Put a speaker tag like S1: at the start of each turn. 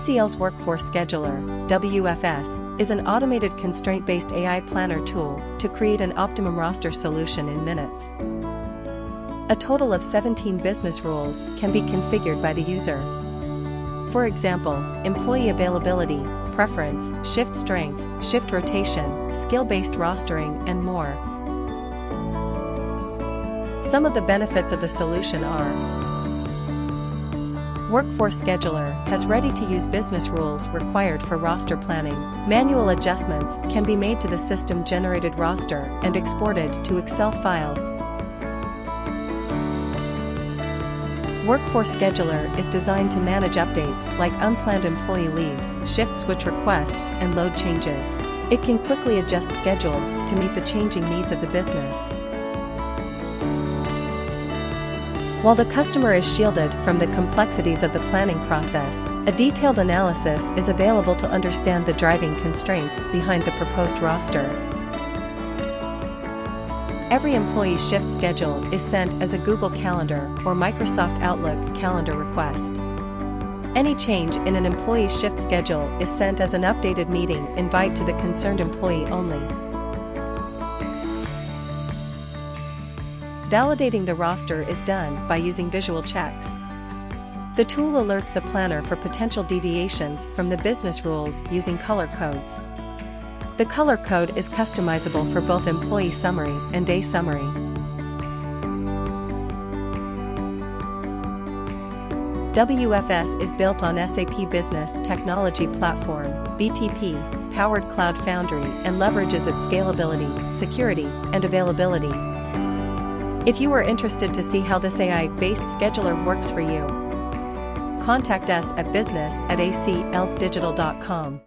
S1: ACL's Workforce Scheduler, WFS, is an automated constraint-based AI planner tool to create an optimum roster solution in minutes. A total of 17 business rules can be configured by the user. For example, employee availability, preference, shift strength, shift rotation, skill-based rostering, and more. Some of the benefits of the solution are: Workforce Scheduler has ready-to-use business rules required for roster planning. Manual adjustments can be made to the system-generated roster and exported to Excel file. Workforce Scheduler is designed to manage updates like unplanned employee leaves, shift switch requests, and load changes. It can quickly adjust schedules to meet the changing needs of the business. While the customer is shielded from the complexities of the planning process, a detailed analysis is available to understand the driving constraints behind the proposed roster. Every employee's shift schedule is sent as a Google Calendar or Microsoft Outlook calendar request. Any change in an employee's shift schedule is sent as an updated meeting invite to the concerned employee only. Validating the roster is done by using visual checks. The tool alerts the planner for potential deviations from the business rules using color codes. The color code is customizable for both employee summary and day summary. WFS is built on SAP Business Technology Platform, BTP, powered Cloud Foundry, and leverages its scalability, security, and availability. If you are interested to see how this AI-based scheduler works for you, contact us at business@acldigital.com.